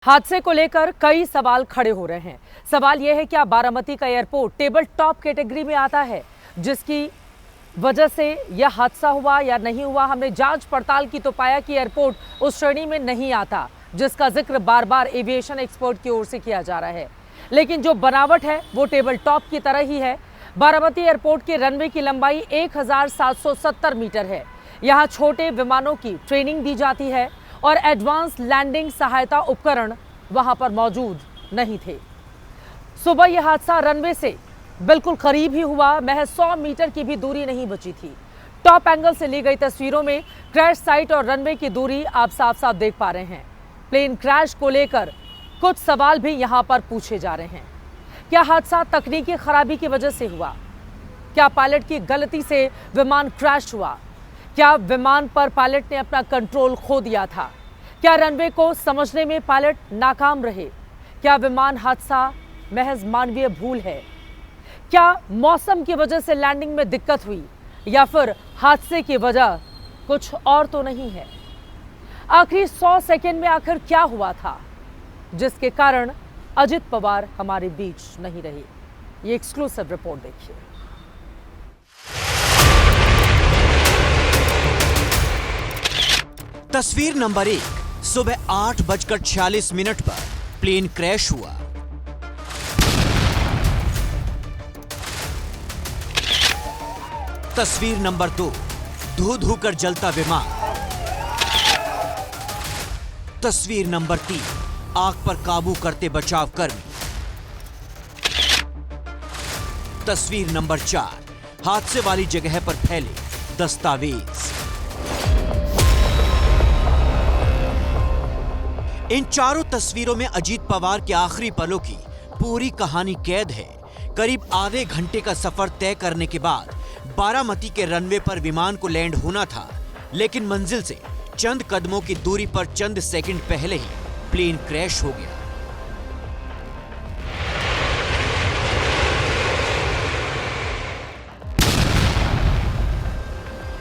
हादसे को लेकर कई सवाल खड़े हो रहे हैं। सवाल यह है क्या बारामती का एयरपोर्ट टेबल टॉप कैटेगरी में आता है, जिसकी वजह से यह हादसा हुआ या नहीं हुआ। हमने जांच पड़ताल की तो पाया कि एयरपोर्ट उस श्रेणी में नहीं आता, जिसका जिक्र बार बार एविएशन एक्सपर्ट की ओर से किया जा रहा है। लेकिन जो बनावट है वो टेबल टॉप की तरह ही है। बारामती एयरपोर्ट के रनवे की लंबाई 1770 मीटर है। यहाँ छोटे विमानों की ट्रेनिंग दी जाती है और एडवांस लैंडिंग सहायता उपकरण वहां पर मौजूद नहीं थे। सुबह यह हादसा रनवे से बिल्कुल करीब ही हुआ, महज 100 मीटर की भी दूरी नहीं बची थी। टॉप एंगल से ली गई तस्वीरों में क्रैश साइट और रनवे की दूरी आप साफ साफ देख पा रहे हैं। प्लेन क्रैश को लेकर कुछ सवाल भी यहां पर पूछे जा रहे हैं। क्या हादसा तकनीकी खराबी की वजह से हुआ? क्या पायलट की गलती से विमान क्रैश हुआ? क्या विमान पर पायलट ने अपना कंट्रोल खो दिया था? क्या रनवे को समझने में पायलट नाकाम रहे? क्या विमान हादसा महज मानवीय भूल है? क्या मौसम की वजह से लैंडिंग में दिक्कत हुई या फिर हादसे की वजह कुछ और तो नहीं है? आखिरी 100 सेकंड में आखिर क्या हुआ था जिसके कारण अजित पवार हमारे बीच नहीं रहे? ये एक्सक्लूसिव रिपोर्ट देखिए। तस्वीर नंबर 1, सुबह 8:46 पर प्लेन क्रैश हुआ। तस्वीर नंबर 2, धू धू कर जलता विमान। तस्वीर नंबर 3, आग पर काबू करते बचाव कर्मी। तस्वीर नंबर 4, हादसे वाली जगह पर फैले दस्तावेज। इन चारों तस्वीरों में अजीत पवार के आखिरी पलों की पूरी कहानी कैद है। करीब आधे घंटे का सफर तय करने के बाद बारामती के रनवे पर विमान को लैंड होना था, लेकिन मंजिल से चंद कदमों की दूरी पर चंद सेकंड पहले ही प्लेन क्रैश हो गया।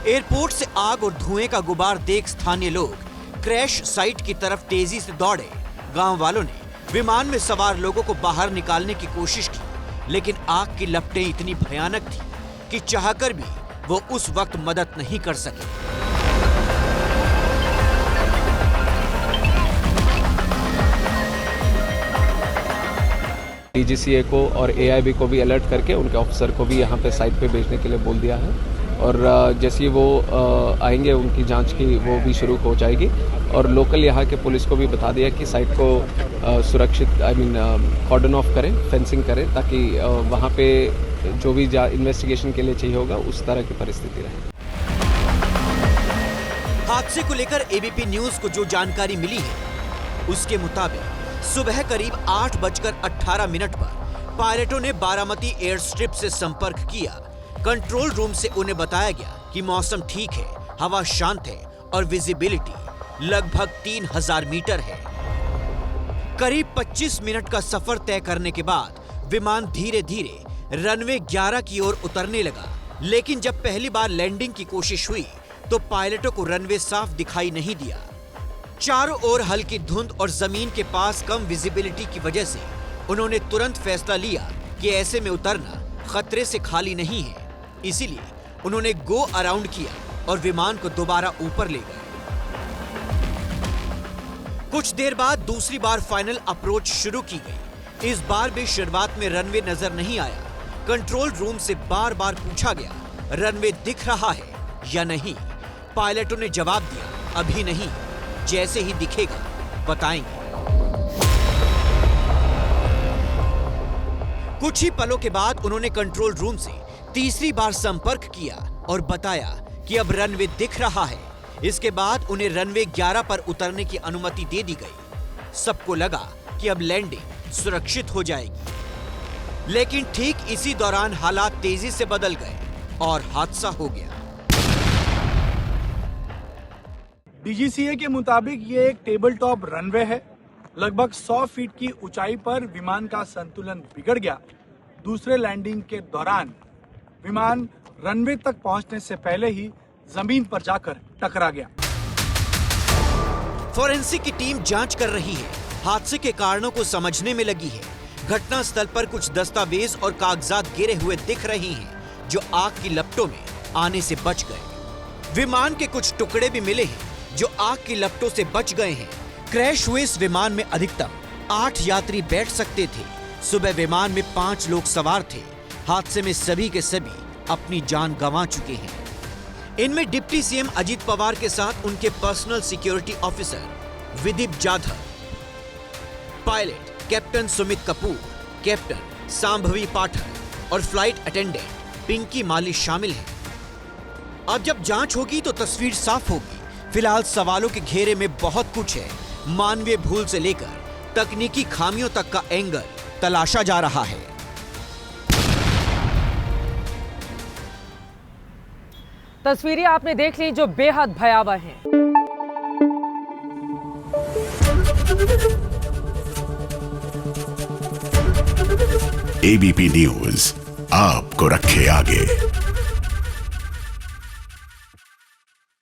एयरपोर्ट से आग और धुएं का गुबार देख स्थानीय लोग क्रैश साइट की तरफ तेजी से दौड़े। गांव वालों ने विमान में सवार लोगों को बाहर निकालने की कोशिश की, लेकिन आग की लपटें इतनी भयानक थी कि चाहकर भी वो उस वक्त मदद नहीं कर सके। डीजीसीए को और एआईबी को भी अलर्ट करके उनके ऑफिसर को भी यहाँ पे साइट पे भेजने के लिए बोल दिया है और जैसे ही वो आएंगे उनकी जांच की वो भी शुरू हो जाएगी। और लोकल यहाँ के पुलिस को भी बता दिया कि साइट को सुरक्षित कॉर्डन ऑफ करें, फेंसिंग करें, ताकि वहाँ पे जो भी इन्वेस्टिगेशन के लिए चाहिए होगा उस तरह की परिस्थिति रहे। हादसे को लेकर एबीपी न्यूज को जो जानकारी मिली है उसके मुताबिक सुबह करीब 8:18 पर पायलटों ने बारामती एयर स्ट्रिप से संपर्क किया। कंट्रोल रूम से उन्हें बताया गया कि मौसम ठीक है, हवा शांत है और विजिबिलिटी लगभग 3000 मीटर है। करीब 25 मिनट का सफर तय करने के बाद विमान धीरे धीरे रनवे 11 की ओर उतरने लगा, लेकिन जब पहली बार लैंडिंग की कोशिश हुई तो पायलटों को रनवे साफ दिखाई नहीं दिया। चारों ओर हल्की धुंध और जमीन के पास कम विजिबिलिटी की वजह से उन्होंने तुरंत फैसला लिया कि ऐसे में उतरना खतरे से खाली नहीं है। इसीलिए उन्होंने गो अराउंड किया और विमान को दोबारा ऊपर ले गए। कुछ देर बाद दूसरी बार फाइनल अप्रोच शुरू की गई। इस बार भी शुरुआत में रनवे नजर नहीं आया। कंट्रोल रूम से बार बार पूछा गया, रनवे दिख रहा है या नहीं? पायलटों ने जवाब दिया, अभी नहीं, जैसे ही दिखेगा बताएंगे। कुछ ही पलों के बाद उन्होंने कंट्रोल रूम से तीसरी बार संपर्क किया और बताया कि अब रनवे दिख रहा है। इसके बाद उन्हें रनवे 11 पर उतरने की अनुमति दे दी गई। सबको लगा कि अब लैंडिंग सुरक्षित हो जाएगी, लेकिन ठीक इसी दौरान हालात तेजी से बदल गए और हादसा हो गया। डीजीसीए के मुताबिक ये एक टेबल टॉप रनवे है। लगभग 100 फीट की ऊंचाई पर विमान का संतुलन बिगड़ गया। दूसरे लैंडिंग के दौरान विमान रनवे तक पहुंचने से पहले ही जमीन पर जाकर टकरा गया। फोरेंसिक की टीम जांच कर रही है हादसे के कारणों को समझने में लगी है। घटना स्थल पर कुछ दस्तावेज और कागजात गिरे हुए दिख रहे हैं जो आग की लपटों में आने से बच गए। विमान के कुछ टुकड़े भी मिले हैं जो आग की लपटों से बच गए हैं। क्रैश हुए इस विमान में अधिकतम 8 यात्री बैठ सकते थे। सुबह विमान में 5 लोग सवार थे। हादसे में सभी के सभी अपनी जान गंवा चुके हैं। इनमें डिप्टी सीएम अजीत पवार के साथ उनके personal security officer Vidip Jadhav, pilot captain Sumit Kapoor, captain Shambhavi Pathak और फ्लाइट अटेंडेंट पिंकी माली शामिल हैं। अब जब जांच होगी तो तस्वीर साफ होगी। फिलहाल सवालों के घेरे में बहुत कुछ है। मानवीय भूल से लेकर तकनीकी खामियों तक का एंगल तलाशा जा रहा है। तस्वीरें आपने देख ली जो बेहद भयावह हैं। एबीपी न्यूज आपको रखे आगे।